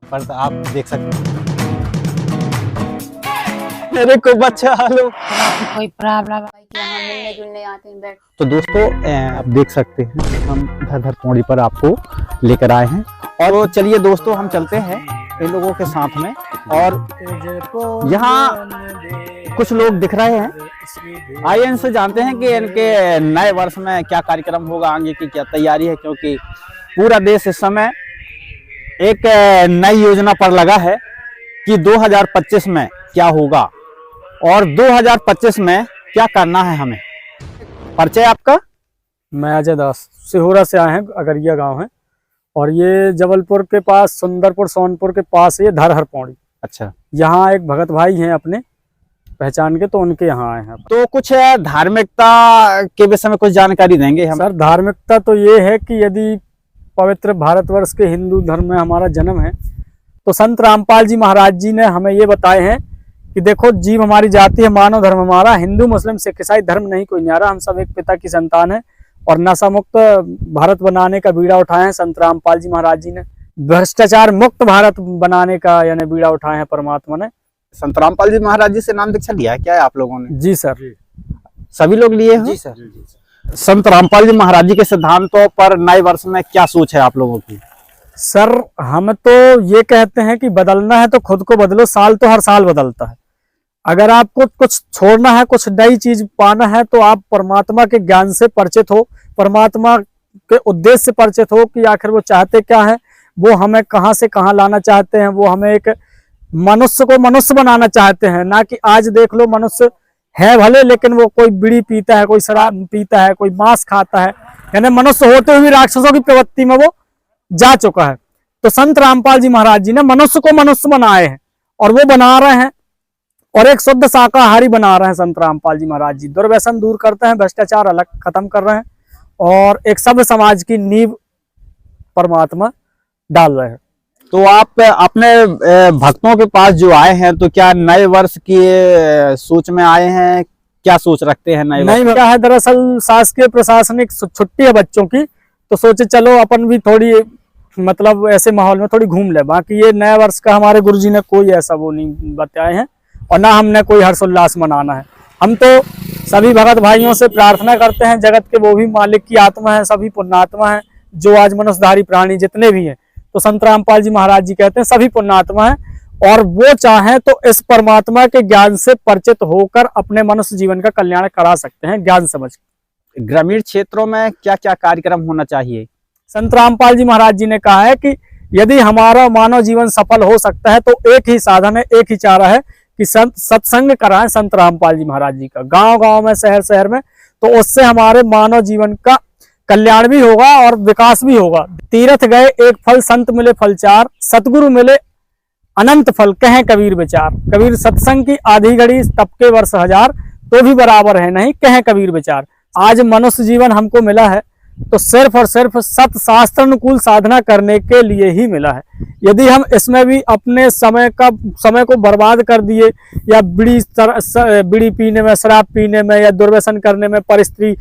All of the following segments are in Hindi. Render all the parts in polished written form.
पर आप देख सकते हैं मेरे को बचा लो। कोई प्रॉब्लम कि हम मिलने जुलने आते हैं बैठ। तो दोस्तों आप देख सकते हैं हम धर पौड़ी पर आपको लेकर आए हैं और चलिए दोस्तों हम चलते हैं इन लोगों के साथ में। और यहाँ कुछ लोग दिख रहे हैं, आइए इनसे जानते हैं कि इनके नए वर्ष में क्या कार्यक्रम होगा, आगे की क्या तैयारी है, क्योंकि पूरा देश इस समय एक नई योजना पर लगा है कि 2025 में क्या होगा और 2025 में क्या करना है हमें। परिचय आपका? मैं अजय दास, सिहोरा से आए हैं, अगरिया गांव है और ये जबलपुर के पास सुंदरपुर सोनपुर के पास ये धर पौड़ी। अच्छा, यहाँ एक भगत भाई हैं अपने पहचान के, तो उनके यहाँ आए हैं। तो कुछ धार्मिकता के विषय में कुछ जानकारी देंगे हम? सर धार्मिकता तो ये है कि यदि पवित्र भारतवर्ष के हिंदू धर्म में हमारा जन्म है तो संत रामपाल जी महाराज जी ने हमें ये बताए हैं कि देखो जीव हमारी जाति है, मानव धर्म हमारा, हिंदू मुस्लिम सिख ईसाई धर्म नहीं कोई न्यारा, हम सब एक पिता की संतान है और नशा मुक्त भारत बनाने का बीड़ा उठाए हैं संत रामपाल जी महाराज जी ने। भ्रष्टाचार मुक्त भारत बनाने का यानी बीड़ा उठाए हैं परमात्मा ने। संत रामपाल जी महाराज जी से नाम दीक्षा लिया है क्या है आप लोगों ने? जी सर, सभी लोग लिए हैं? जी सर। संत रामपाल जी महाराज जी के सिद्धांतों पर नए वर्ष में क्या सोच है आप लोगों की? सर हम तो ये कहते हैं कि बदलना है तो खुद को बदलो, साल तो हर साल बदलता है। अगर आपको कुछ छोड़ना है, कुछ नई चीज पाना है तो आप परमात्मा के ज्ञान से परिचित हो, परमात्मा के उद्देश्य से परिचित हो कि आखिर वो चाहते क्या है, वो हमें कहाँ से कहाँ लाना चाहते हैं। वो हमें एक मनुष्य को मनुष्य बनाना चाहते हैं, ना कि आज देख लो मनुष्य है भले लेकिन वो कोई बीड़ी पीता है, कोई शराब पीता है, कोई मांस खाता है, यानी मनुष्य होते हुए राक्षसों की प्रवृत्ति में वो जा चुका है। तो संत रामपाल जी महाराज जी ने मनुष्य को मनुष्य बनाए हैं और वो बना रहे हैं और एक शुद्ध शाकाहारी बना रहे हैं। संत रामपाल जी महाराज जी दुर्व्यसन दूर करते हैं, भ्रष्टाचार अलग खत्म कर रहे हैं और एक सभ्य समाज की नींव परमात्मा डाल रहे हैं। तो आप अपने भक्तों के पास जो आए हैं तो क्या नए वर्ष की सोच में आए हैं, क्या सोच रखते हैं? नहीं क्या है, दरअसल शासकीय प्रशासनिक छुट्टी है बच्चों की, तो सोचे चलो अपन भी थोड़ी मतलब ऐसे माहौल में थोड़ी घूम ले। बाकी ये नए वर्ष का हमारे गुरुजी ने कोई ऐसा वो नहीं बताए हैं और ना हमने कोई हर्षोल्लास मनाना है। हम तो सभी भगत भाइयों से प्रार्थना करते हैं, जगत के वो भी मालिक की आत्मा है, सभी पुण्यात्मा है जो आज मनुष्यधारी प्राणी जितने भी हैं, तो संत रामपाल जी महाराज जी कहते हैं सभी पुण्यात्मा है और वो चाहें तो इस परमात्मा के ज्ञान से परिचित होकर अपने मनुष्य जीवन का कल्याण करा सकते हैं ज्ञान समझ। ग्रामीण क्षेत्रों में क्या क्या कार्यक्रम होना चाहिए? संत रामपाल जी महाराज जी ने कहा है कि यदि हमारा मानव जीवन सफल हो सकता है तो एक ही साधन है, एक ही चारा है कि सत्संग कराएं संत रामपाल जी महाराज जी का, गांव गांव में शहर शहर में, तो उससे हमारे मानव जीवन का कल्याण भी होगा और विकास भी होगा। तीर्थ गए एक फल, संत मिले फल चार, सतगुरु मिले अनंत फल, कहें कबीर विचार। कबीर सत्संग की आधी घड़ी तप के वर्ष हजार, तो भी बराबर है नहीं, कहें कबीर विचार। आज मनुष्य जीवन हमको मिला है तो सिर्फ और सिर्फ सत शास्त्र अनुकूल साधना करने के लिए ही मिला है। यदि हम इसमें भी अपने समय को बर्बाद कर दिए या बीड़ी पीने में, शराब पीने में या दुर्व्यसन करने में, पर स्त्री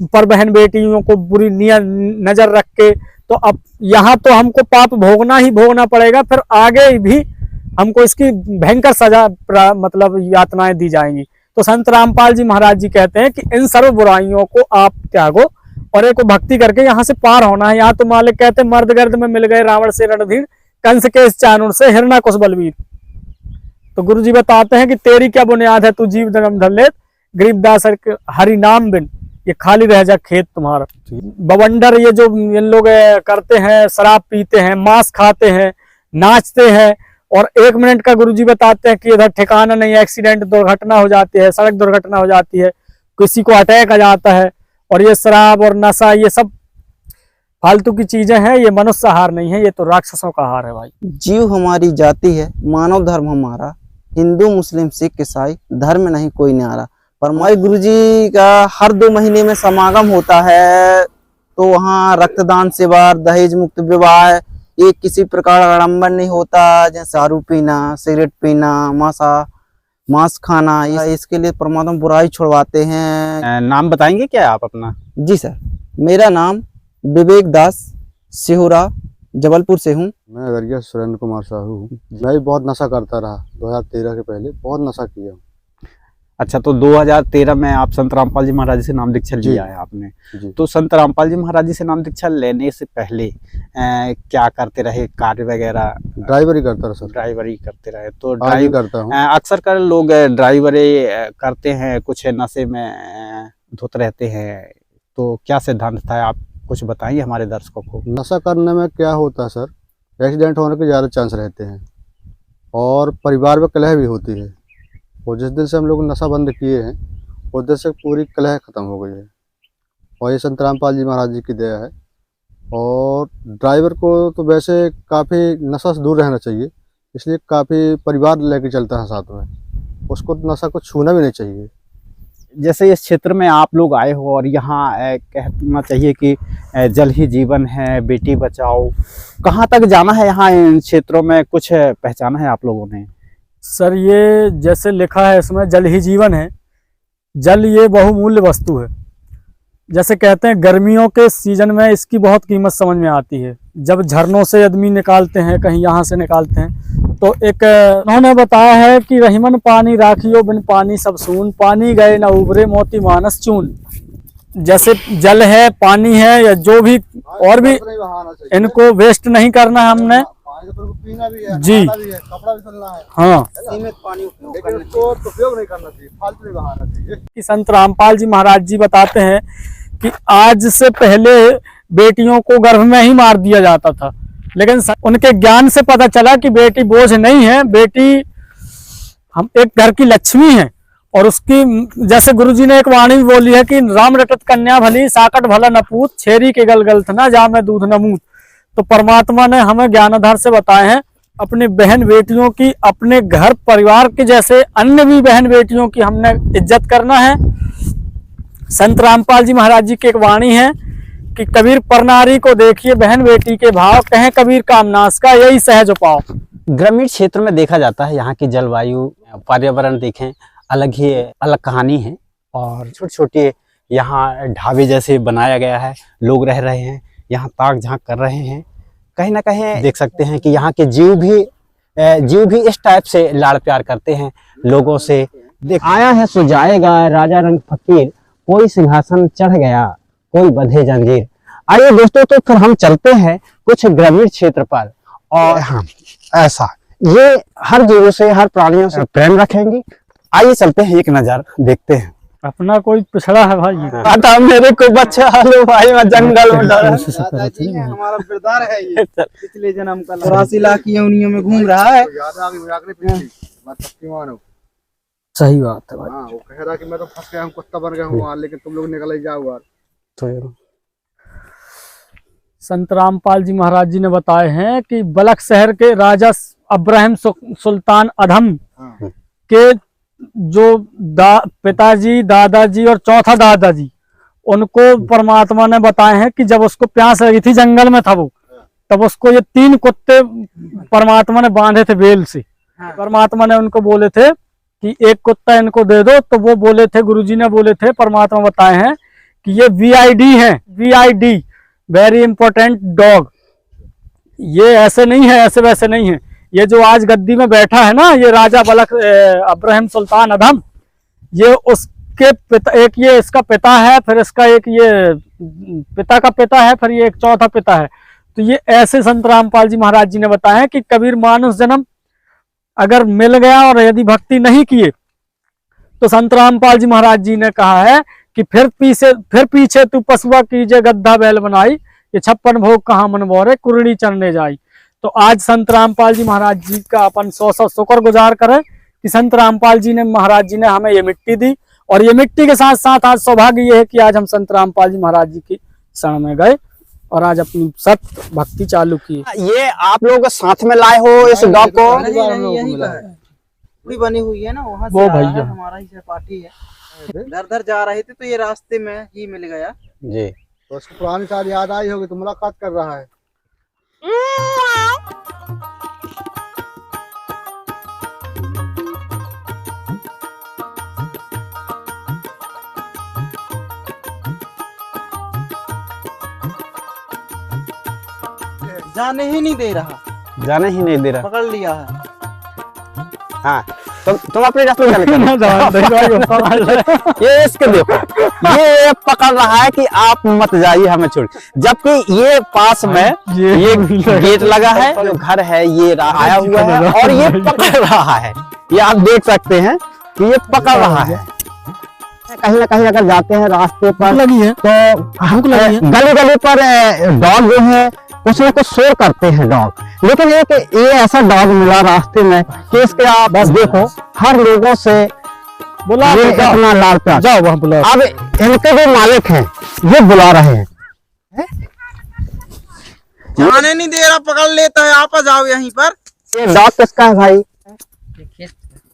पर बहन बेटियों को बुरी नजर रख के, तो अब यहाँ तो हमको पाप भोगना ही भोगना पड़ेगा, फिर आगे भी हमको इसकी भयंकर सजा मतलब यातनाएं दी जाएंगी। तो संत रामपाल जी महाराज जी कहते हैं कि इन सर्व बुराइयों को आप त्यागो और एक भक्ति करके यहाँ से पार होना है। यहाँ तो मालिक कहते हैं मर्द गर्द में मिल गए रावण से रणधीर, कंस के इस चाणूर से हिरणा कुश बलवीर। तो गुरु जी बताते हैं कि तेरी क्या बुनियाद है तू जीव जन्म धर ले, गरीबदास हरि नाम बिन ये खाली रह जा खेत तुम्हारा। बवंडर ये जो इन लोग करते हैं, शराब पीते हैं, मांस खाते हैं, नाचते हैं और 1 मिनट का गुरुजी बताते हैं कि इधर ठिकाना नहीं, एक्सीडेंट दुर्घटना हो जाती है, सड़क दुर्घटना हो जाती है, किसी को अटैक आ जाता है। और ये शराब और नशा ये सब फालतू की चीजें हैं, ये मनुष्य आहार नहीं है, ये तो राक्षसों का आहार है भाई। जीव हमारी जाति है, मानव धर्म हमारा, हिंदू मुस्लिम सिख ईसाई धर्म नहीं कोई न्यारा। परमाई गुरुजी का हर 2 महीने में समागम होता है, तो वहाँ रक्तदान शिविर, दहेज मुक्त विवाह, ये किसी प्रकार आडम्बर नहीं होता, जैसे दारू पीना, सिगरेट पीना, मांस खाना, इसके लिए परमात्मा बुराई छुड़वाते हैं। नाम बताएंगे क्या आप अपना? जी सर, मेरा नाम विवेक दास, सिहोरा जबलपुर से हूँ। मैं अररिया सुरेंद्र कुमार साहू हूँ। मैं भी बहुत नशा करता रहा, 2013 के पहले बहुत नशा किया हूँ। अच्छा, तो 2013 में आप संत रामपाल जी महाराज जी से नाम दीक्षा जी। लिया है आपने। जी। तो संत रामपाल जी महाराज जी से नाम दीक्षा लेने से पहले क्या करते रहे, कार्य वगैरह? ड्राइवरी करता रहा सर। ड्राइवरी करते रहे। तो आज भी ड्राइव करता हूँ। अक्सर कर लोग ड्राइवरी करते हैं, कुछ नशे में धुत रहते हैं, तो क्या सिद्धांत था, आप कुछ बताइए हमारे दर्शकों को। नशा करने में क्या होता है सर, एक्सीडेंट होने के ज़्यादा चांस रहते हैं और परिवार में कलह भी होती है। और जिस दिन से हम लोग नशा बंद किए हैं उस दिन से पूरी कलह ख़त्म हो गई है और ये संत रामपाल जी महाराज जी की दया है। और ड्राइवर को तो वैसे काफ़ी नशा से दूर रहना चाहिए, इसलिए काफ़ी परिवार लेके चलता है साथ में, उसको नशा को छूना भी नहीं चाहिए। जैसे इस क्षेत्र में आप लोग आए हो और यहाँ कहना चाहिए कि जल ही जीवन है, बेटी बचाओ, कहाँ तक जाना है यहाँ इन क्षेत्रों में, कुछ पहचाना है आप लोगों ने? सर ये जैसे लिखा है इसमें जल ही जीवन है, जल ये बहुमूल्य वस्तु है। जैसे कहते हैं गर्मियों के सीजन में इसकी बहुत कीमत समझ में आती है। जब झरनों से आदमी निकालते हैं, कहीं यहाँ से निकालते हैं, तो एक उन्होंने बताया है कि रहीमन पानी राखियो बिन पानी सब सून, पानी गए न उबरे मोती मानस चून। जैसे जल है, पानी है, या जो भी और भी, इनको वेस्ट नहीं करना है हमने। पीना भी है, जी, भी है, कपड़ा भी धुलना है। हाँ, सीमित पानी उपयोग नहीं करना चाहिए, फालतू नहीं बहाना चाहिए। कि संत रामपाल जी महाराज जी बताते हैं कि आज से पहले बेटियों को गर्भ में ही मार दिया जाता था, लेकिन उनके ज्ञान से पता चला कि बेटी बोझ नहीं है, बेटी हम एक घर की लक्ष्मी है। और उसकी जैसे गुरुजी ने एक वाणी बोली है कि राम रटत कन्या भली, साकट भला न पूत, छेरी के गल गलत ना जा मैं दूध न मूत। तो परमात्मा ने हमें ज्ञानाधार से बताए हैं अपनी बहन बेटियों की, अपने घर परिवार के जैसे अन्य भी बहन बेटियों की हमने इज्जत करना है। संत रामपाल जी महाराज जी की एक वाणी है कि कबीर परनारी को देखिए बहन बेटी के भाव, कहें कबीर कामनास का यही सहज उपाव। ग्रामीण क्षेत्र में देखा जाता है, यहाँ की जलवायु पर्यावरण देखें अलग ही अलग कहानी है, और छोटे छोटे यहाँ ढाबे जैसे बनाया गया है, लोग रह रहे हैं, यहाँ ताक झांक कर रहे हैं। कहीं ना कहीं देख सकते हैं कि यहाँ के जीव भी इस टाइप से लाड़ प्यार करते हैं लोगों से। आया है सो जाएगा राजा रंग फकीर, कोई सिंहासन चढ़ गया कोई बंधे जंजीर। आइए दोस्तों, तो फिर हम चलते हैं कुछ ग्रामीण क्षेत्र पर, और हाँ ऐसा ये हर जीवों से, हर प्राणियों से प्रेम रखेंगे। आइए चलते हैं, एक नजर देखते हैं। अपना कोई पिछड़ा है भाई, आता मेरे को बच्चा लो भाई, मैं जंगल में डरा। हमारा किरदार है ये, पिछले जन्म का 84 लाख की योनियों में घूम रहा है। सही बात है भाई। हाँ, वो कह रहा कि मैं तो फंस गया हूँ, कुत्ता बन गया हूँ, लेकिन तुम लोग निकल ही जाओ यार। तो संत रामपाल जी महाराज जी ने बताए हैं कि बलख शहर के राजा अब्राहिम सुल्तान अधम के जो पिताजी, दादाजी और चौथा दादाजी, उनको परमात्मा ने बताए हैं कि जब उसको प्यास लगी थी, जंगल में था वो, तब उसको ये 3 कुत्ते परमात्मा ने बांधे थे बेल से। परमात्मा ने उनको बोले थे कि एक कुत्ता इनको दे दो, तो वो बोले थे, गुरुजी ने बोले थे, परमात्मा बताए हैं कि ये VID है, VID वेरी इंपॉर्टेंट डॉग। ये ऐसे नहीं है, ऐसे वैसे नहीं है। ये जो आज गद्दी में बैठा है ना, ये राजा बलख अब्राहिम सुल्तान अधम, ये उसके पिता, एक ये इसका पिता है, फिर इसका एक ये पिता का पिता है, फिर ये एक चौथा पिता है। तो ये ऐसे संत रामपाल जी महाराज जी ने बताया है कि कबीर मानुष जन्म अगर मिल गया और यदि भक्ति नहीं किए, तो संत रामपाल जी महाराज जी ने कहा है कि फिर पीछे तू पशुआ कीजिए गद्दा बैल बनाई, ये 56 भोग कहाँ मन बोरे कुरड़ी चढ़ने जाई। तो आज संत रामपाल जी महाराज जी का अपन 100 शुक्र गुजार करें कि संत रामपाल जी ने, महाराज जी ने हमें ये मिट्टी दी, और ये मिट्टी के साथ साथ आज सौभाग्य ये है कि आज हम संत रामपाल जी महाराज जी की शरण में गए और आज अपनी सत्य भक्ति चालू की। ये आप लोग साथ में लाए हो इस डॉग को? पूरी बनी हुई है ना, वहाँ वो से भैया हमारा ही सहपाठी है, दर जा रहे थे तो ये रास्ते में ही मिल गया जी। तो उसको पुरानी साल याद आई होगी, तो मुलाकात कर रहा है। जाने ही नहीं दे रहा, जाने ही नहीं दे रहा। पकड़ लिया है। हाँ तुम अपने रास्ते में ये इसके देखो, ये पकड़ रहा है कि आप मत जाइए हमें छोड़, जबकि ये पास में ये गेट लगा है, जो घर है ये आया हुआ है और ये पकड़ रहा है। ये आप देख सकते हैं कि ये पकड़ रहा है। कहीं ना कहीं अगर जाते हैं रास्ते पर लगी है तो हमको गली गली पर डॉग जो है कुछ ना कुछ शोर करते हैं डॉग, लेकिन ये ऐसा डॉग मिला रास्ते में कि इसके आप बस देखो हर लोगों से बुला ये अपना लाल प्यार। जाओ वहाँ बुला। अब इनके जो मालिक हैं ये बुला रहे हैं। जाने नहीं दे रहा, पकड़ लेता है। आप आ जाओ यहीं पर। ये डॉग किसका है भाई?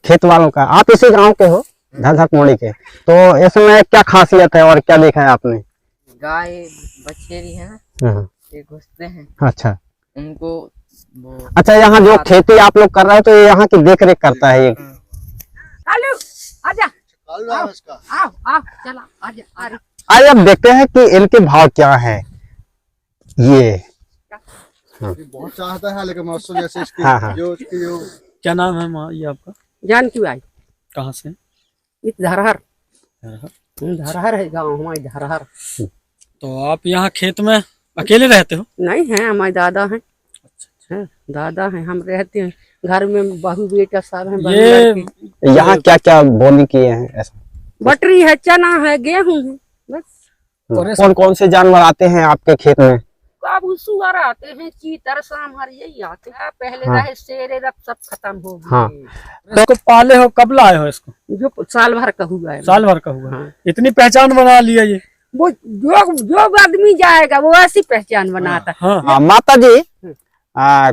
खेत वालों का। आप इसी गांव के हो, धरधर पौड़ी के, तो इसमें क्या खासियत है और क्या देखा है आपने? गाय बछेरी है ना, ये घुसते हैं। अच्छा उनको वो अच्छा, यहाँ जो खेती आप लोग कर रहे हो तो ये यहाँ की देख रेख करता है ये? कालू आजा, आओ आओ चला आजा। आइए अब देखते हैं कि इनके भाव क्या है। ये बहुत चाहता है, लेकिन मौसम जैसे इसकी हाँ। जो इसकी जो क्या नाम है माँ ये आपका? जान क्यों आई? कहाँ से? ये धरहर धरहर है गाँव हमारी, धरहर। तो आप यहाँ खेत में अकेले रहते हो? नहीं है, हमारे दादा हैं। अच्छा, दादा हैं, हम रहते हैं घर में, बहू बेटा सब है। ये यहाँ क्या क्या बोली किए हैं ऐसा? बटरी है, चना है, गेहूं है, बस। कौन कौन से जानवर आते हैं आपके खेत में? काबू सुअर आते हैं, चीतर सांभर यही आते हैं। पहले हाँ। रहे शेर, अब सब खत्म हो गए। हाँ। इसको पाले हो, कब लाए हो इसको? जो साल भर का हुआ है। साल भर का हुआ। हाँ। इतनी पहचान बना लिया ये? वो जो आदमी जाएगा वो ऐसी पहचान बनाता है। हाँ। माता जी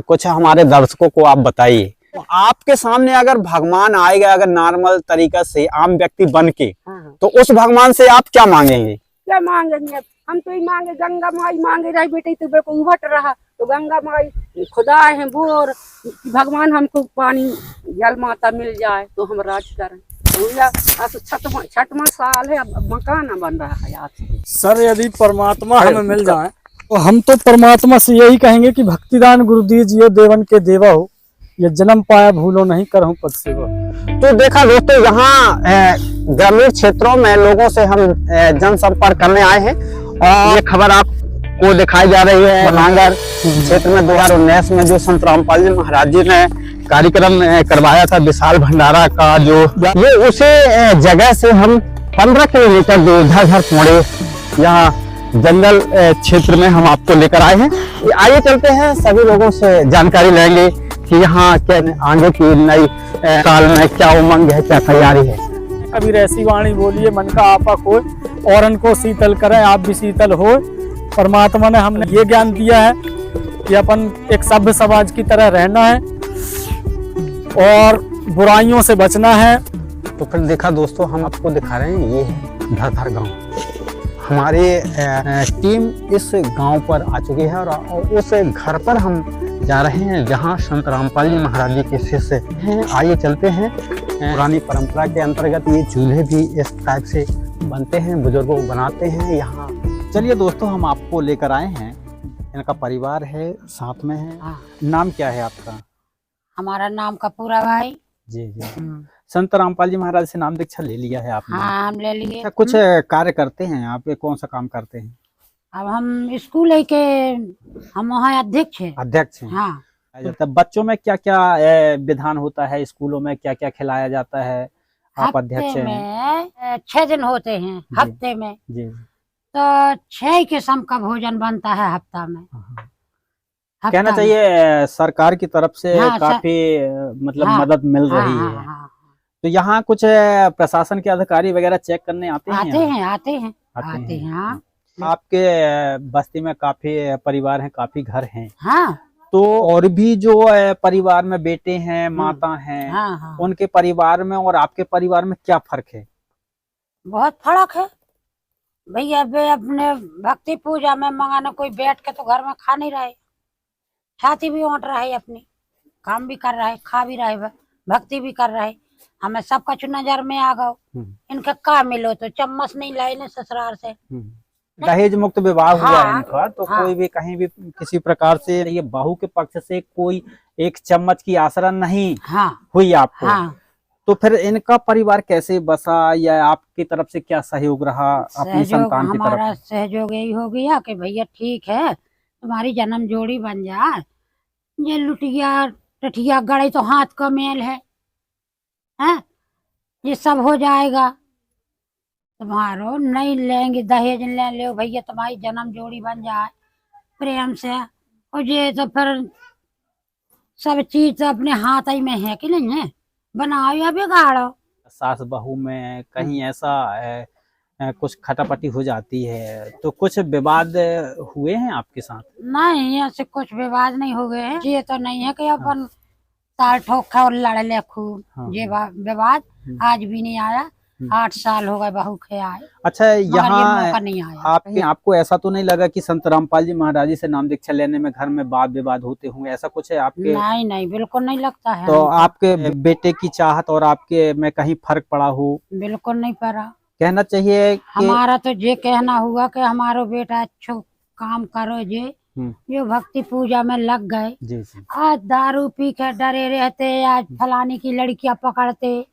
कुछ हमारे दर्शकों को आप बताइए, तो आपके सामने अगर भगवान आएगा, अगर नॉर्मल तरीका से आम व्यक्ति बन के, हाँ। तो उस भगवान से आप क्या मांगेंगे? क्या मांगेंगे अब? हम तो ही मांगे, गंगा माई मांगे रहे बेटे, तो बेको उभट रहा तो गंगा माई खुदा है बोर, भगवान हमको पानी जल माता मिल जाए तो हम राज करें। छठवां साल है, अब मकान बन रहा है आज। सर यदि परमात्मा हमें मिल जाए तो हम तो परमात्मा से यही कहेंगे कि भक्तिदान गुरु दीजिए, देवन के देवा हो, ये जन्म पाया भूलो नहीं करहूं पद सेवा। तो देखा दोस्तों, यहाँ ग्रामीण क्षेत्रों में लोगों से हम जनसंपर्क करने आए हैं और ये खबर आपको दिखाई जा रही है नांगर क्षेत्र में 2019 में जो संत रामपाल जी महाराज जी ने कार्यक्रम करवाया था विशाल भंडारा का, जो ये उसे जगह से हम 15 किलोमीटर दूर धरधर पौड़ी यहाँ जंगल क्षेत्र में हम आपको लेकर आए हैं। आइए चलते हैं, सभी लोगों से जानकारी लेंगे कि यहाँ क्या आगे की नई साल में क्या उमंग है, क्या तैयारी है। कबीर ऐसी वाणी बोलिए, मन का आपा खोए और उनको शीतल करें, आप भी शीतल हो। परमात्मा ने हमने ये ज्ञान दिया है कि अपन एक सभ्य समाज की तरह रहना है और बुराइयों से बचना है। तो फिर देखा दोस्तों, हम आपको दिखा रहे हैं ये है धरधर गांव। हमारे टीम इस गांव पर आ चुकी है और उस घर पर हम जा रहे हैं जहां संत रामपाल जी महाराज जी के शिष्य हैं। आइए चलते हैं। पुरानी परंपरा के अंतर्गत ये चूल्हे भी इस टाइप से बनते हैं, बुजुर्गों बनाते हैं यहाँ। चलिए दोस्तों, हम आपको लेकर आए हैं, इनका परिवार है साथ में है। हाँ। नाम क्या है आपका? हमारा नाम कपूरा भाई। जी जी। संत रामपाल जी महाराज से नाम दीक्षा ले लिया है आपने? हाँ हम ले लिए। अच्छा, कुछ कार्य करते हैं आप? कौन सा काम करते हैं? अब हम स्कूल है के, हम वहाँ अध्यक्ष है। अध्यक्ष हैं। हाँ। तब बच्चों में क्या क्या विधान होता है, स्कूलों में क्या क्या खिलाया जाता है? आप अध्यक्ष हफ्ते हैं। में 6 दिन होते हैं हफ्ते में, जी। तो 6 किस्म का भोजन बनता है हफ्ता में। कहना चाहिए सरकार की तरफ से हाँ, काफी मतलब हाँ, मदद मिल हाँ, रही हाँ, है। हाँ, तो यहाँ कुछ प्रशासन के अधिकारी वगैरह चेक करने आते हैं? आते हैं आते हैं आते आते हैं। हैं। हाँ आपके बस्ती में काफी परिवार हैं, काफी घर हैं, हाँ तो और भी जो परिवार में बेटे हैं, माता हैं, हाँ हाँ, उनके परिवार में और आपके परिवार में क्या फर्क है? बहुत फर्क है भैया। वे अपने भक्ति पूजा में मंगाना, कोई बैठ के तो घर में खा नहीं रहे, छाती भी ओंट रहा है, अपनी काम भी कर रहा है, खा भी रहा है, भक्ति भी कर रहा है। हमें सब कुछ नजर में आ गो। इनके का मिलो तो चम्मच नहीं लाए ने ससुराल से, दहेज मुक्त विवाह हुआ है हाँ, इनका, तो हाँ। कोई भी कहीं भी किसी प्रकार से ये बहू के पक्ष से कोई एक चम्मच की आसरा नहीं हाँ हुई आपको। हाँ। तो फिर इनका परिवार कैसे बसा, या आपकी तरफ से क्या सहयोग रहा अपनी सहयोग संतान की हमारा तरफ? सहयोग यही हो गया कि भैया ठीक है, तुम्हारी जन्म जोड़ी बन जाए, ये लुटिया टठिया गड़े तो हाथ का मेल है, हैं? ये सब हो जाएगा, तुम्हारो नहीं लेंगे दहेज, ले लो भैया, तुम्हारी जन्म जोड़ी बन जाए प्रेम से। और ये तो फिर सब चीज तो अपने हाथ ही में है कि नहीं है, बनाओ या बिगाड़ो। सास बहू में कहीं ऐसा कुछ खटापटी हो जाती है, तो कुछ विवाद हुए हैं आपके साथ? नहीं, ऐसे कुछ विवाद नहीं हो गए हैं। ये तो नहीं है कि अपन ताल ठोक और लड़ ले खूब। हाँ। ये विवाद आज भी नहीं आया, 8 साल हो गए बहू के आए, अच्छा, मगर ये यहाँ मौका नहीं आया। आपको ऐसा तो नहीं लगा कि संत रामपाल जी महाराज जी से नाम दीक्षा लेने में घर में वाद विवाद होते होंगे, ऐसा कुछ है आपके? नहीं नहीं, बिल्कुल नहीं लगता है। तो आपके बेटे की चाहत और आपके में कहीं फर्क पड़ा हो? बिल्कुल नहीं पड़ा। कहना चाहिए कि हमारा तो ये कहना हुआ कि हमारो बेटा अच्छो काम करो, जो भक्ति पूजा में लग गए। जी जी। आज दारू पी के डरे रहते, आज फलानी की लड़कियां पकड़ते,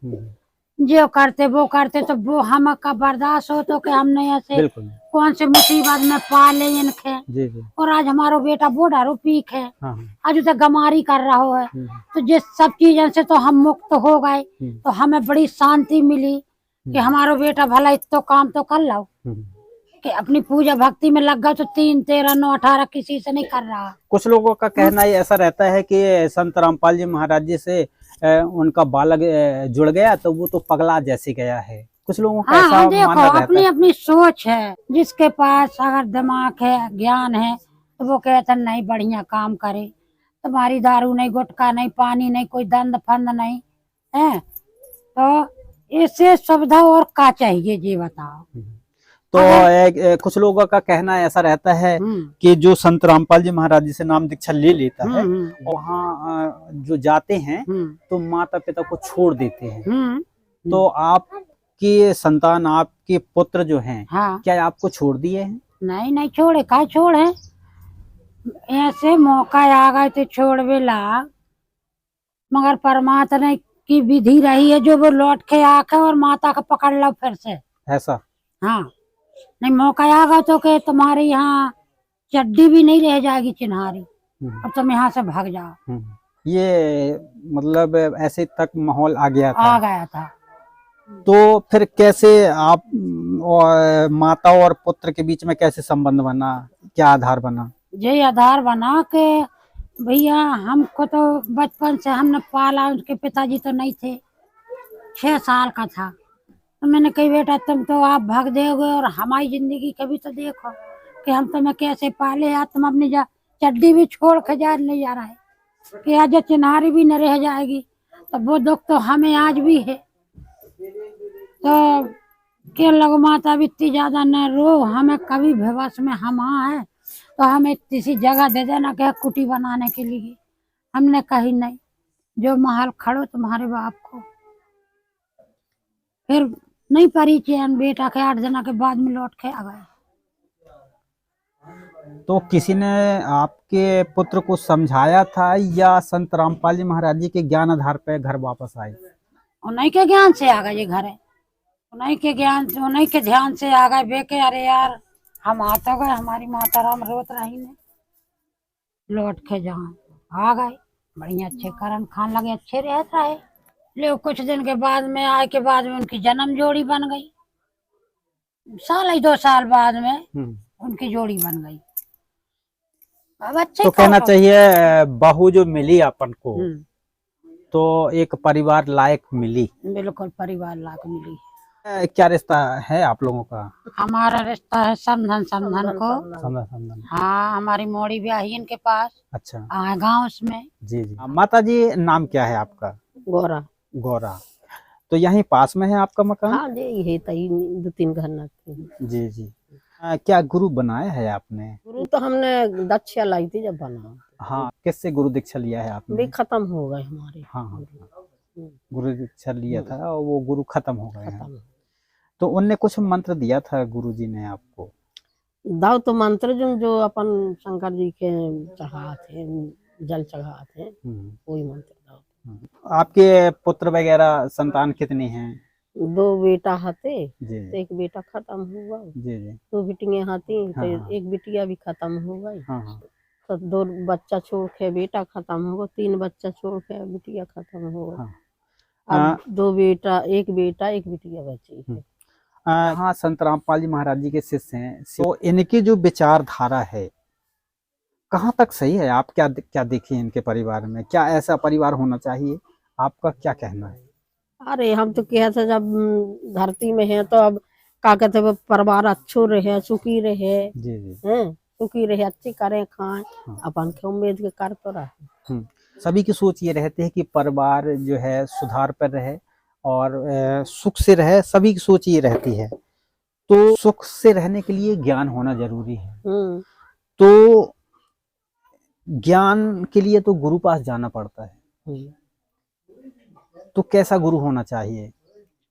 जो करते वो करते, तो वो हम का बर्दाश्त हो तो कि हमने ऐसे बिल्कुल। कौन से मुसीबत में पाले इनके। जी जी। और आज हमारो बेटा वो दारू पी के हाँ। आज उसे गमारी कर रहा है, तो जिस सब चीजों से तो हम मुक्त हो गए, तो हमें बड़ी शांति मिली कि हमारो बेटा भला इतो काम तो कर लो, कि अपनी पूजा भक्ति में लग गया, तो 3, 13, 9, 18 किसी से नहीं कर रहा। कुछ लोगों का कहना ही ऐसा रहता है कि संत रामपाल जी महाराज जी से उनका बालक जुड़ गया तो वो तो पगला जैसे गया है। कुछ लोगों का ऐसा हाँ, देखो मानना रहता अपनी है। अपनी सोच है, जिसके पास अगर दिमाग है, ज्ञान है, तो वो कहता नहीं बढ़िया काम करे, तुम्हारी दारू नहीं, गुटखा नहीं, पानी नहीं, कोई दंड फंद नहीं है, तो इससे सुविधा और क्या चाहिए ये बताओ। तो कुछ लोगों का कहना ऐसा रहता है हम्म, कि जो संत रामपाल जी महाराज जी से नाम दीक्षा ले लेता है, हम्म, वहाँ जो जाते हैं तो माता पिता को छोड़ देते हैं। हम्म, तो आपकी संतान, आपके पुत्र जो हैं, हाँ। क्या आपको छोड़ दिए हैं? नहीं नहीं छोड़े, का छोड़े, ऐसे मौका आ गए तो छोड़ भी ला, मगर परमात्मा की विधि रही है जो वो लौट के आके और माता का पकड़ लो फिर से। ऐसा? हाँ, नहीं मौका आ गया तो के तुम्हारे यहाँ चड्डी भी नहीं रह जाएगी चिन्हारी, अब तुम यहाँ से भाग जाओ। ये मतलब ऐसे तक माहौल आ गया आ था। गया था। तो फिर कैसे आप और माता और पुत्र के बीच में कैसे संबंध बना, क्या आधार बना? ये आधार बना के भैया हमको तो बचपन से हमने पाला, उनके पिताजी तो नहीं थे, 6 साल का था, तो मैंने कही बेटा तुम तो आप भाग दोगे और हमारी जिंदगी कभी तो देखो कि हम तुम्हें कैसे पाले, आज तुम अपनी चड्डी भी छोड़ के जा नहीं जा रहा है, कि आज चिन्हारी भी न रह जाएगी, तो वो दुख तो हमें आज भी है। तो के लगो माता इतनी ज्यादा न रो, हमें कभी बेबस में हम आए तो हमें किसी जगह दे देना क्या कुटी बनाने के लिए। हमने कही नहीं, जो महल खड़ो तुम्हारे बाप को। फिर नहीं परी चैन, बेटा के 8 दिन के बाद में लौट के आ गए। तो किसी ने आपके पुत्र को समझाया था या संत रामपाल जी महाराज जी के ज्ञान आधार पर घर वापस आए? उन्हीं के ज्ञान से आ गए ये घर है, उन्हीं के ज्ञान से, उन्हीं के ध्यान से आ गए बेके। अरे यार हम आ तो गए, हमारी माता राम रोत रही ने, लौट के जहाँ आ गए, बढ़िया अच्छे करन खान लगे, अच्छे रहता है। ले कुछ दिन के बाद में आए के बाद में उनकी जन्म जोड़ी बन गई, साल ही 2 साल बाद में उनकी जोड़ी बन गई। अब अच्छे तो कहना चाहिए बहू जो मिली अपन को, तो एक परिवार लायक मिली। बिल्कुल परिवार लायक मिली। क्या रिश्ता है आप लोगों का? हमारा रिश्ता है समधन को। समधन। हाँ, हमारी मोड़ी ब्याही इनके पास। अच्छा। गाँव उसमें। जी जी। माता जी नाम क्या है आपका? गोरा। गौरा। तो यहीं पास में है आपका मकान? हाँ जी, ये तई 2-3 घर ना। जी जी। क्या गुरु बनाया है आपने? गुरु तो हमने दक्षा लाई थी जब बना। हाँ, किससे गुरु दीक्षा लिया है आपने? भी खत्म हो गए हमारे। हाँ, गुरु दीक्षा लिया था और वो गुरु खत्म हो गए हैं। खत्म। तो उनने कुछ मंत्र दिया था गुरुजी ने आपको? दाव तो मंत्र जो अपन शंकर जी के चढ़ाते जल चढ़ाते वही मंत्र दाव। आपके पुत्र वगैरह संतान कितनी हैं? 2 बेटा हते जी तो एक बेटा खत्म हुआ, जी जी। 2 बिटियां हती तो हाँ। एक बिटिया भी खत्म हो गई। हाँ हाँ। तो 2 बच्चा छोड़ के बेटा खत्म हो गया, 3 बच्चा छोड़ के बिटिया खत्म हो गई। हाँ। अब 2 बेटा एक बिटिया बची है। हाँ, संत रामपाल जी महाराज जी के शिष्य हैं, तो इनकी जो विचारधारा है कहाँ तक सही है? आप क्या क्या देखिए इनके परिवार में? क्या ऐसा परिवार होना चाहिए? आपका क्या कहना है? अरे हम तो कहते जब धरती में है तो अब का कहते हैं, परिवार अच्छो रहे, सुखी रहे, जी जी। हैं सुखी रहे, अच्छी करें खाएं, हाँ। अपन के उम्मीद के कर तो रहे। सभी की सोच ये रहती है कि परिवार जो है सुधार पर रहे और सुख से रहे, सभी की सोच ये रहती है। तो सुख से रहने के लिए ज्ञान होना जरूरी है। तो ज्ञान के लिए तो गुरु पास जाना पड़ता है। तो कैसा गुरु होना चाहिए?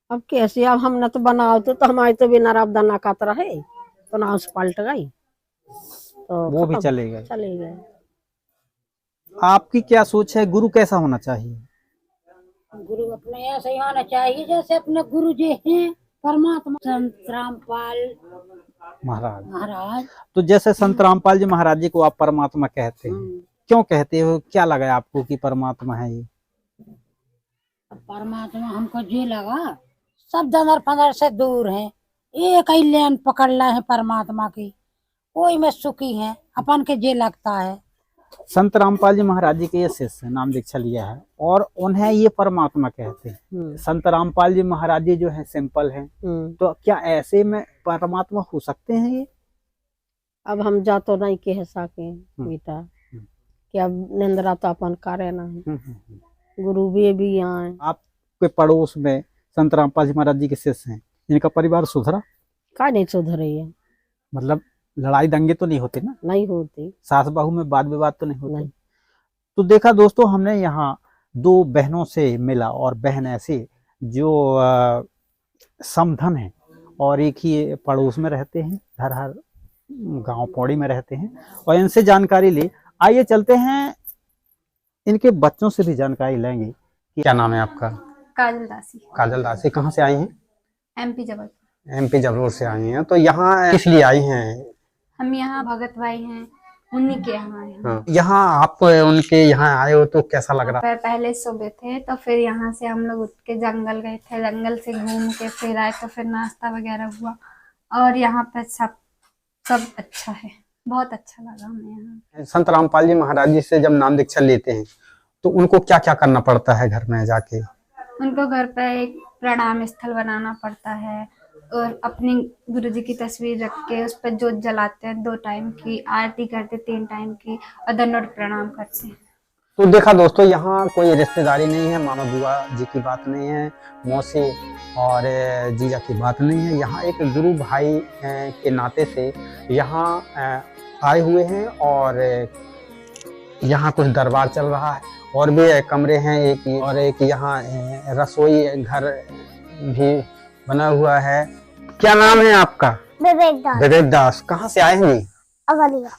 अब कैसे, अब हमने तो बनाओ तो हमारी तो बिना रबदा ना कात रहे तो ना उस पलट गई तो वो भी खत्म, चले गए। चले गए। आपकी क्या सोच है, गुरु कैसा होना चाहिए? गुरु अपने ऐसे ही होना चाहिए जैसे अपने गुरु जी हैं परमात्मा संत रामपाल महाराज। तो जैसे संत रामपाल जी महाराज जी को आप परमात्मा कहते हैं, क्यों कहते हो? क्या लगा आपको कि परमात्मा है ये? परमात्मा हमको जी लगा सब दंदर फंदर से दूर है, एक ही लेन पकड़ ला है परमात्मा की, कोई में सुखी है, अपन के जे लगता है। संत रामपाल जी महाराज जी के ये शिष्य नाम दीक्षा लिया है और उन्हें ये परमात्मा कहते हैं। संत रामपाल जी महाराज जी जो है सिंपल हैं, तो क्या ऐसे में परमात्मा हो सकते हैं ये? अब हम जा तो नहीं कह सके बेटा कि अब निंद्रा तो अपन करे नहीं, गुरु भी आए। आपके पड़ोस में संत रामपाल जी महाराज जी के शिष्य हैं, इनका परिवार सुधरा? का नहीं सुधरे है? मतलब लड़ाई दंगे तो नहीं होते ना? नहीं होती। सास बहू में वाद विवाद तो नहीं होते? नहीं। तो देखा दोस्तों, हमने यहाँ 2 बहनों से मिला और बहन ऐसे जो समधन है और एक ही पड़ोस में रहते हैं, हर गांव पौड़ी में रहते हैं, और इनसे जानकारी ले। आइए चलते हैं, इनके बच्चों से भी जानकारी लेंगे। क्या नाम है आपका? काजल दासी। काजल दासी। कहाँ से आई हैं? एमपी जबलपुर। एमपी जबलपुर से आई हैं। तो यहाँ किस लिए आई हैं? हम यहाँ भगत भाई हैं, उन्हीं के यहाँ आए हैं। हाँ। यहाँ आप उनके यहाँ आए हो तो कैसा लग रहा? पहले सुबह थे तो फिर यहाँ से हम लोग उठ के जंगल गए थे, जंगल से घूम के फिर आए तो फिर नाश्ता वगैरह हुआ और यहाँ पे सब अच्छा है, बहुत अच्छा लगा हमें यहाँ। संत रामपाल जी महाराज जी से जब नाम दीक्षा लेते हैं तो उनको क्या क्या करना पड़ता है घर में जाके? उनको घर पे एक प्रणाम स्थल बनाना पड़ता है और अपनी गुरुजी की तस्वीर रख के उस पर जोत जलाते हैं, 2 टाइम की आरती करते, 3 टाइम की, और दंडवत प्रणाम करते हैं। तो देखा दोस्तों, यहाँ कोई रिश्तेदारी नहीं है, मामा बुआ जी की बात नहीं है, मौसी और जीजा की बात नहीं है। यहाँ एक गुरु भाई के नाते से यहाँ आए हुए हैं और यहाँ कुछ दरबार चल रहा है और भी कमरे हैं एक यहाँ रसोई घर भी बना हुआ है। क्या नाम है आपका? विवेक दास। कहाँ से आए हैं?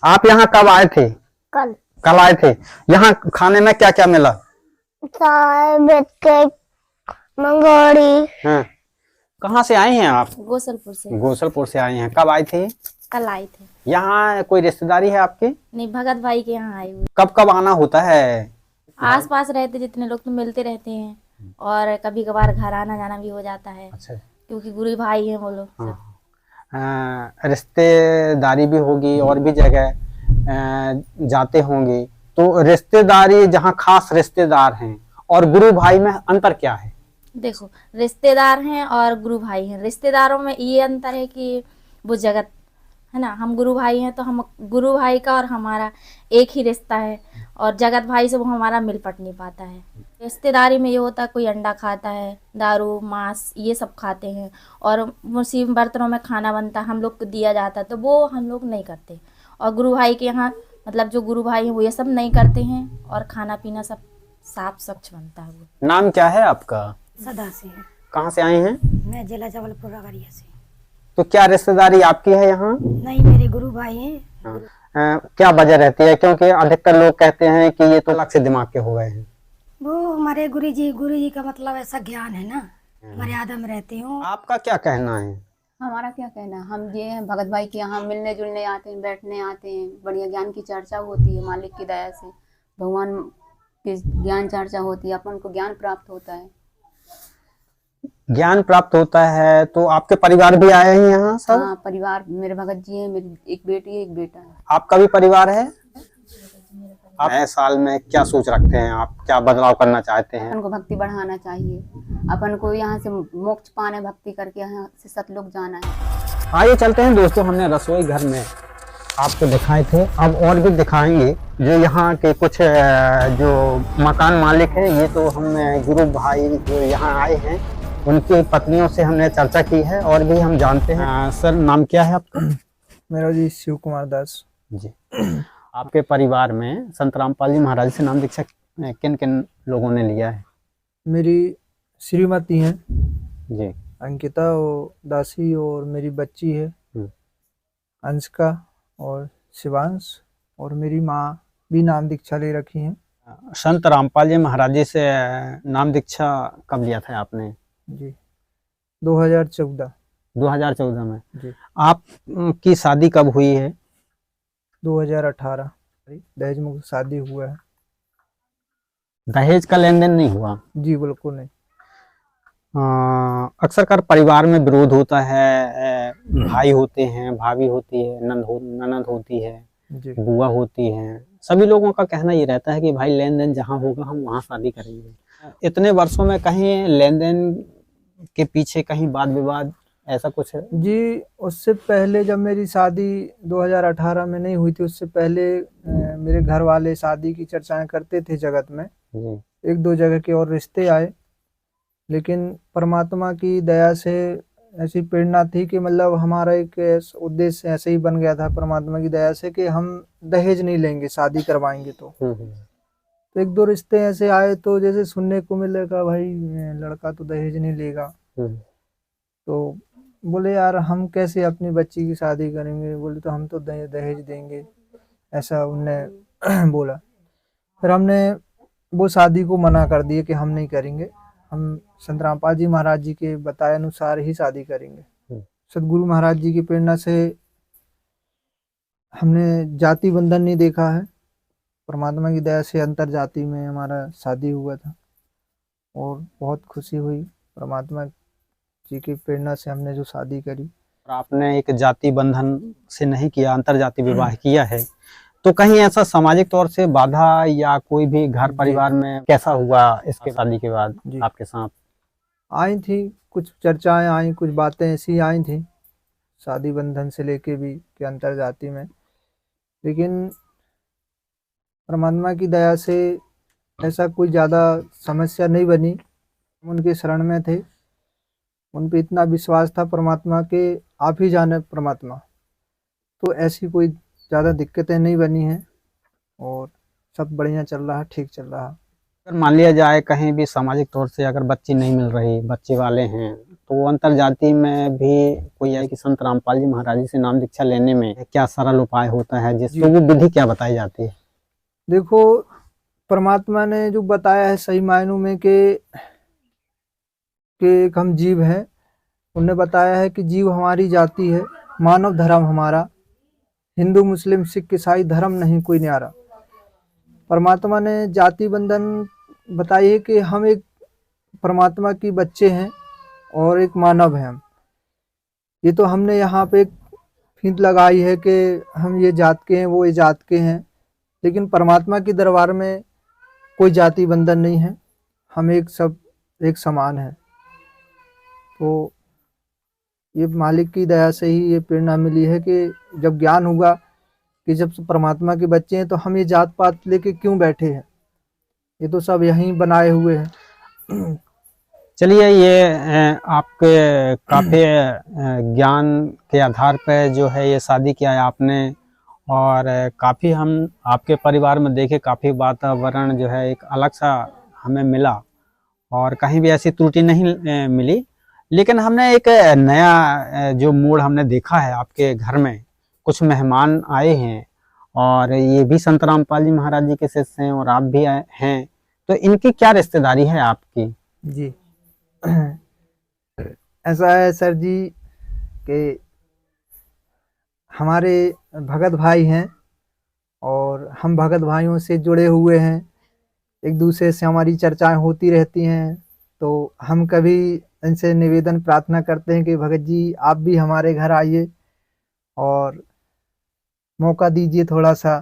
आप यहाँ कब आए थे? कल आए थे। यहाँ खाने में क्या क्या मिला? चाय, बिस्किट, मंगोड़ी। हाँ। कहाँ से आए हैं आप? गोसलपुर से। गोसलपुर से आए हैं। कब आए थे? कल आए थे। यहाँ कोई रिश्तेदारी है आपके? नहीं, भगत भाई के यहाँ आए हुए। कब कब आना होता है? आस पास रहते जितने लोग तो मिलते रहते हैं और कभी कभार घर आना जाना भी हो जाता है। अच्छा। क्योंकि गुरु भाई हैं वो लोग। रिश्तेदारी भी होगी और भी जगह जाते होंगे, तो रिश्तेदारी जहाँ खास रिश्तेदार हैं और गुरु भाई में अंतर क्या है? देखो, रिश्तेदार हैं और गुरु भाई हैं। रिश्तेदारों में ये अंतर है कि वो जगत है ना, हम गुरु भाई हैं तो हम गुरु भाई का और हमारा एक ही रिश्ता है, और जगत भाई से वो हमारा मिल पट नहीं पाता है। रिश्तेदारी में ये होता है कोई अंडा खाता है, दारू मांस ये सब खाते हैं, और मुसीबत बर्तनों में खाना बनता है हम लोग को दिया जाता है, तो वो हम लोग नहीं करते। और गुरु भाई के यहाँ मतलब जो गुरु भाई हैं वो ये सब नहीं करते हैं और खाना पीना सब साफ स्वच्छ बनता है। वो नाम क्या है आपका? सदा से। कहाँ से आए हैं? मैं जिला जबलपुर अगरिया से। तो क्या रिश्तेदारी आपकी है यहाँ? नहीं, मेरे गुरु भाई हैं। क्या वजह रहती है, क्योंकि अधिकतर लोग कहते हैं कि ये तो अलग से दिमाग के हो गए हैं? वो हमारे गुरु जी का मतलब ऐसा ज्ञान है ना, मर्यादा में रहती हूँ। आपका क्या कहना है? हमारा क्या कहना, हम ये हैं भगत भाई के यहाँ मिलने जुलने आते हैं, बैठने आते हैं, बढ़िया ज्ञान की चर्चा होती है, मालिक की दया से भगवान की ज्ञान चर्चा होती है, अपन को ज्ञान प्राप्त होता है। ज्ञान प्राप्त होता है। तो आपके परिवार भी आए हैं यहाँ सब? हाँ, परिवार मेरे भगत जी हैं, मेरी एक बेटी है, एक बेटा है। आपका भी परिवार है? आप नए साल में क्या सोच रखते हैं, आप क्या बदलाव करना चाहते हैं? अपन को भक्ति बढ़ाना चाहिए, अपन को यहाँ से मोक्ष पाना है, भक्ति करके यहाँ से सतलोक जाना है। आइए चलते हैं दोस्तों, हमने रसोई घर में आपको दिखाए थे, अब और भी दिखाएंगे। जो यहाँ के कुछ जो मकान मालिक हैं, ये तो हम गुरु भाई जो यहाँ आए हैं उनकी पत्नियों से हमने चर्चा की है और भी हम जानते हैं। सर, नाम क्या है आपका? मेरा जी शिव कुमार दास जी। आपके परिवार में संत रामपाल जी महाराज से नाम दीक्षा किन किन लोगों ने लिया है? मेरी श्रीमती हैं जी, अंकिता और दासी, और मेरी बच्ची है अंशिका और शिवांश, और मेरी माँ भी नाम दीक्षा ले रखी हैं। संत रामपाल जी महाराज जी से नाम दीक्षा कब लिया था आपने? जी 2014 में। जी। आप की शादी कब हुई है? 2018 दहेज मुक्त शादी हुआ है। दहेज का लेन देन नहीं हुआ? जी बिल्कुल नहीं। अक्सर कर परिवार में विरोध होता है, भाई होते हैं, भाभी होती है, ननद होती है, जी बुआ होती है, सभी लोगों का कहना ये रहता है कि भाई लेन देन जहाँ होगा हम वहाँ शादी करेंगे। इतने वर्षों में कहीं लेन देन के पीछे कहीं वाद विवाद ऐसा कुछ है? जी, उससे पहले जब मेरी शादी 2018 में नहीं हुई थी, उससे पहले मेरे घर वाले शादी की चर्चाएं करते थे जगत में। जी। एक दो जगह के और रिश्ते आए, लेकिन परमात्मा की दया से ऐसी प्रेरणा थी कि मतलब हमारा एक उद्देश्य ऐसे ही बन गया था परमात्मा की दया से कि हम दहेज नहीं लेंगे, शादी करवाएंगे। तो एक दो रिश्ते ऐसे आए, तो जैसे सुनने को मिलेगा भाई लड़का तो दहेज नहीं लेगा, तो बोले यार हम कैसे अपनी बच्ची की शादी करेंगे, बोले तो हम तो दहेज देंगे, ऐसा उनने बोला। फिर हमने वो शादी को मना कर दिया कि हम नहीं करेंगे, हम संत रामपाल जी महाराज जी के बताए अनुसार ही शादी करेंगे। सदगुरु महाराज जी की प्रेरणा से हमने जाति बंधन नहीं देखा है, परमात्मा की दया से अंतर जाति में हमारा शादी हुआ था और बहुत खुशी हुई। परमात्मा जी की प्रेरणा से हमने जो शादी करी। और आपने एक जाति बंधन से नहीं किया, अंतर जाति विवाह किया है, तो कहीं ऐसा सामाजिक तौर से बाधा या कोई भी घर परिवार में कैसा हुआ इसके शादी के बाद आपके साथ? आई थी कुछ चर्चाएं, आई कुछ बातें ऐसी आई थी शादी बंधन से लेके भी कि अंतर जाति में, लेकिन परमात्मा की दया से ऐसा कोई ज़्यादा समस्या नहीं बनी। उनके शरण में थे, उन पे इतना विश्वास था परमात्मा के, आप ही जाने परमात्मा, तो ऐसी कोई ज़्यादा दिक्कतें नहीं बनी हैं और सब बढ़िया चल रहा है, ठीक चल रहा है। अगर मान लिया जाए कहीं भी सामाजिक तौर से अगर बच्ची नहीं मिल रही, बच्चे वाले हैं, तो अंतर जाति में भी कोई है कि संत रामपाल जी महाराज जी से नाम दीक्षा लेने में क्या सरल उपाय होता है, जिसको वो विधि क्या बताई जाती है? देखो, परमात्मा ने जो बताया है सही मायनों में कि एक हम जीव हैं, उनने बताया है कि जीव हमारी जाति है, मानव धर्म हमारा, हिंदू मुस्लिम सिख ईसाई धर्म नहीं कोई न्यारा। परमात्मा ने जाति बंधन बताई है कि हम एक परमात्मा की बच्चे हैं और एक मानव हैं हम। ये तो हमने यहाँ पे एक फीत लगाई है कि हम ये जात के हैं, वो ये जात के हैं, लेकिन परमात्मा के दरबार में कोई जाति बंधन नहीं है, हम एक सब एक समान है। तो ये मालिक की दया से ही ये प्रेरणा मिली है कि जब ज्ञान होगा कि जब परमात्मा के बच्चे हैं तो हम ये जात पात लेके क्यों बैठे हैं, ये तो सब यहीं बनाए हुए हैं। चलिए, ये आपके काफ़ी ज्ञान के आधार पर जो है ये शादी किया है आपने, और काफ़ी हम आपके परिवार में देखे, काफ़ी वातावरण जो है एक अलग सा हमें मिला और कहीं भी ऐसी त्रुटि नहीं मिली। लेकिन हमने एक नया जो मोड़ हमने देखा है आपके घर में, कुछ मेहमान आए हैं और ये भी संत रामपाल जी महाराज जी के शिष्य हैं और आप भी हैं, तो इनकी क्या रिश्तेदारी है आपकी? जी ऐसा है सर जी कि हमारे भगत भाई हैं और हम भगत भाइयों से जुड़े हुए हैं, एक दूसरे से हमारी चर्चाएं होती रहती हैं। तो हम कभी इनसे निवेदन प्रार्थना करते हैं कि भगत जी आप भी हमारे घर आइए और मौका दीजिए, थोड़ा सा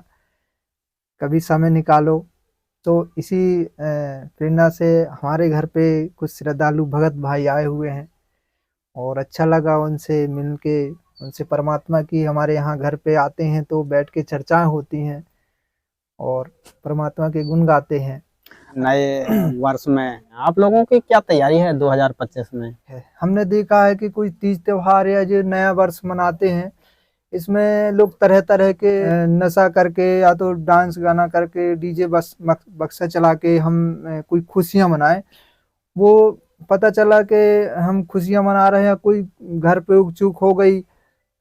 कभी समय निकालो। तो इसी प्रेरणा से हमारे घर पे कुछ श्रद्धालु भगत भाई आए हुए हैं और अच्छा लगा उनसे मिल के, उनसे परमात्मा की हमारे यहाँ घर पे आते हैं तो बैठ के चर्चाएं होती हैं और परमात्मा के गुण गाते हैं। नए वर्ष में आप लोगों की क्या तैयारी है 2025 में? हमने देखा है कि कोई तीज त्योहार या जो नया वर्ष मनाते हैं, इसमें लोग तरह तरह के नशा करके या तो डांस गाना करके डीजे बक्सा चला के हम कोई खुशियां मनाएं। वो पता चला कि हम खुशियां मना रहे हैं, कोई घर पे चूक हो गई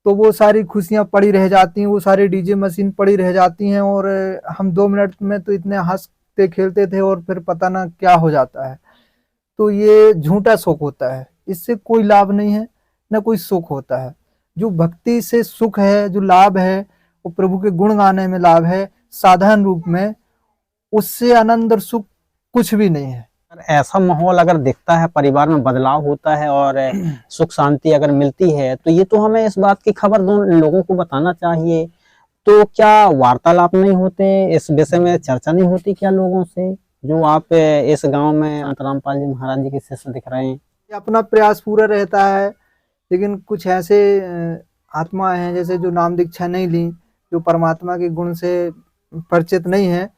तो वो सारी खुशियां पड़ी रह जाती हैं, वो सारी डीजे मशीन पड़ी रह जाती हैं और हम 2 मिनट में तो इतने हंसते खेलते थे और फिर पता ना क्या हो जाता है। तो ये झूठा सुख होता है, इससे कोई लाभ नहीं है न कोई सुख होता है। जो भक्ति से सुख है, जो लाभ है, वो प्रभु के गुण गाने में लाभ है साधारण रूप में, उससे आनंद और सुख कुछ भी नहीं है। ऐसा माहौल अगर दिखता है, परिवार में बदलाव होता है और सुख शांति अगर मिलती है, तो ये तो हमें इस बात की खबर लोगों को बताना चाहिए। तो क्या वार्तालाप नहीं होते, इस विषय में चर्चा नहीं होती क्या लोगों से, जो आप इस गांव में संत रामपाल जी महाराज जी के शिष्य दिख रहे हैं? अपना प्रयास पूरा रहता है, लेकिन कुछ ऐसे आत्मा हैं जैसे जो नाम दीक्षा नहीं ली, जो परमात्मा के गुण से परिचित नहीं है,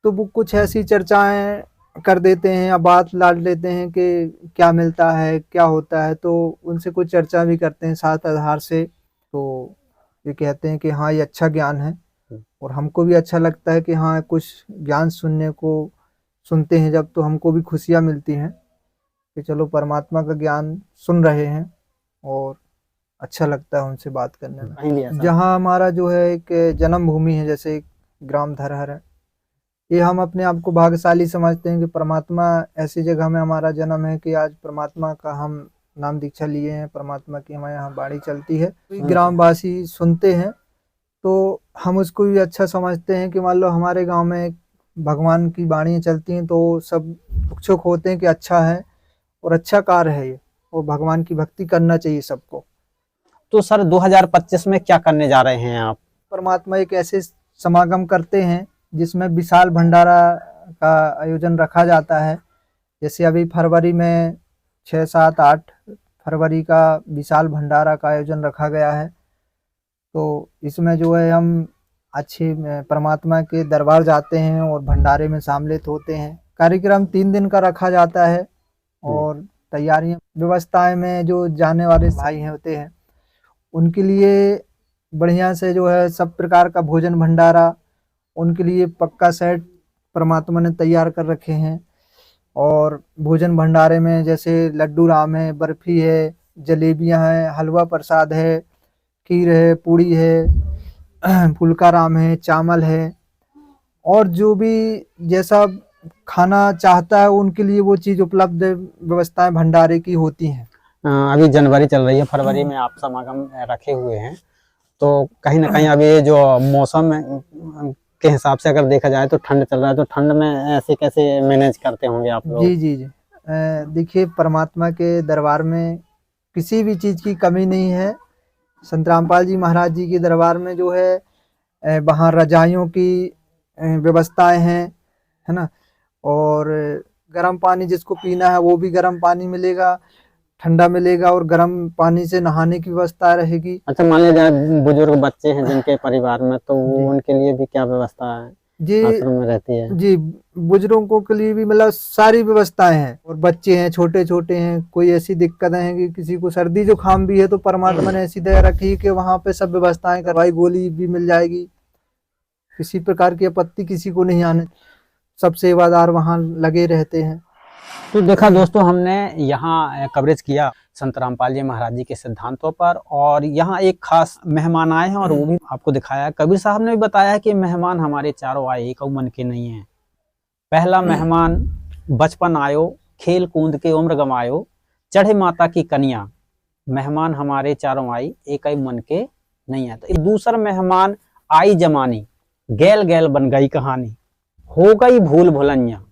तो वो कुछ ऐसी चर्चाएं कर देते हैं या बात लाद लेते हैं कि क्या मिलता है, क्या होता है। तो उनसे कुछ चर्चा भी करते हैं साथ आधार से, तो ये कहते हैं कि हाँ ये अच्छा ज्ञान है और हमको भी अच्छा लगता है कि हाँ कुछ ज्ञान सुनते हैं जब, तो हमको भी खुशियाँ मिलती हैं कि चलो परमात्मा का ज्ञान सुन रहे हैं और अच्छा लगता है उनसे बात करने में। जहाँ हमारा जो है एक जन्मभूमि है, जैसे ग्राम धरहर है, ये हम अपने आप को भाग्यशाली समझते हैं कि परमात्मा ऐसी जगह में हमारा जन्म है कि आज परमात्मा का हम नाम दीक्षा लिए हैं, परमात्मा की हमारे यहाँ बाणी चलती है, ग्रामवासी सुनते हैं तो हम उसको भी अच्छा समझते हैं कि मान लो हमारे गांव में भगवान की बाणियाँ चलती हैं तो सब उत्सुक होते हैं कि अच्छा है और अच्छा कार्य है ये, और भगवान की भक्ति करना चाहिए सबको। तो सर 2025 में क्या करने जा रहे हैं आप? परमात्मा एक ऐसे समागम करते हैं जिसमें विशाल भंडारा का आयोजन रखा जाता है। जैसे अभी फरवरी में 6, 7, 8 फरवरी का विशाल भंडारा का आयोजन रखा गया है। तो इसमें जो है हम अच्छे परमात्मा के दरबार जाते हैं और भंडारे में सम्मिलित होते हैं। कार्यक्रम 3 दिन का रखा जाता है और तैयारियां व्यवस्थाएं में जो जाने वाले भाई हैं होते हैं उनके लिए बढ़िया से जो है सब प्रकार का भोजन भंडारा, उनके लिए पक्का सेट परमात्मा ने तैयार कर रखे हैं। और भोजन भंडारे में जैसे लड्डू राम है, बर्फी है, जलेबियां हैं, हलवा प्रसाद है, खीर है, पूड़ी है, फुल्का राम है, चावल है, और जो भी जैसा खाना चाहता है उनके लिए वो चीज़ उपलब्ध व्यवस्थाएं भंडारे की होती हैं। अभी जनवरी चल रही है, फरवरी में आप समागम रखे हुए हैं, तो कहीं ना कहीं अभी जो मौसम के हिसाब से अगर देखा जाए तो ठंड चल रहा है, तो ठंड में ऐसे कैसे मैनेज करते होंगे आप लोग? जी जी जी देखिए परमात्मा के दरबार में किसी भी चीज़ की कमी नहीं है। संत रामपाल जी महाराज जी के दरबार में जो है वहाँ रजाइयों की व्यवस्थाएं हैं, है ना, और गर्म पानी जिसको पीना है वो भी गर्म पानी मिलेगा, ठंडा मिलेगा, और गर्म पानी से नहाने की व्यवस्था रहेगी। अच्छा, मान लीजिए बुजुर्ग बच्चे हैं जिनके परिवार में, तो उनके लिए भी क्या व्यवस्था है जी आश्रम में रहती है? जी बुजुर्गों के लिए भी मतलब सारी व्यवस्थाएं हैं, और बच्चे हैं छोटे छोटे हैं, कोई ऐसी दिक्कतें हैं कि किसी को सर्दी जुकाम भी है तो परमात्मा ने ऐसी दया रखी कि वहाँ पे सब व्यवस्थाएं करवाई, गोली भी मिल जाएगी, किसी प्रकार की आपत्ति किसी को नहीं आने, सब सेवादार वहाँ लगे रहते हैं। तो देखा दोस्तों, हमने यहाँ कवरेज किया संत रामपाल जी महाराज जी के सिद्धांतों पर, और यहाँ एक खास मेहमान आए हैं और वो भी आपको दिखाया। कबीर साहब ने भी बताया कि मेहमान हमारे चारों आए, एक मन के नहीं है। पहला मेहमान बचपन आयो, खेल कूद के उम्र गमायो, चढ़े माता की कन्या, मेहमान हमारे चारों आई, एक मन के नहीं है। तो दूसरा मेहमान आई जमानी, गैल गैल बन गई कहानी, हो गई भूल भुलैया,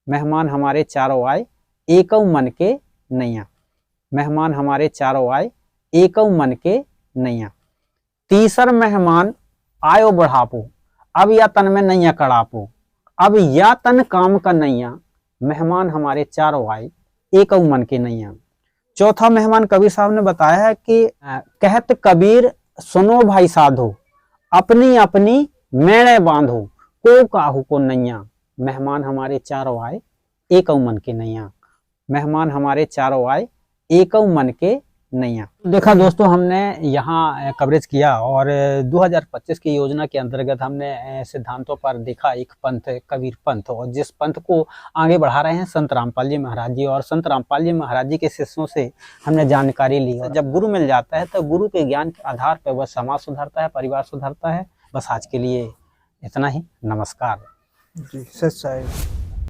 मेहमान हमारे चारों आए, एक मन के नैया, मेहमान हमारे चारों आए, एक मन के नैया। तीसर मेहमान आयो बढ़ापो, अब या तन में नैया कड़ापो, अब या तन काम का नैया, मेहमान हमारे चारों आए, एक मन के नैया। चौथा मेहमान कबीर साहब ने बताया है कि कहत कबीर सुनो भाई साधो, अपनी अपनी मेणे बांधो, को काहू को नैया, मेहमान हमारे चारों आए, एक मन के नैया, मेहमान हमारे चारों आए, एक मन के नैया। देखा दोस्तों, हमने यहाँ कवरेज किया और 2025 की योजना के अंतर्गत हमने सिद्धांतों पर देखा एक पंथ, कबीर पंथ, और जिस पंथ को आगे बढ़ा रहे हैं संत रामपाल जी महाराज जी, और संत रामपाल जी महाराज जी के शिष्यों से हमने जानकारी ली। और जब गुरु मिल जाता है तो गुरु के ज्ञान के आधार पर वह समाज सुधरता है, परिवार सुधरता है। बस आज के लिए इतना ही, नमस्कार। जी, सच साहिब।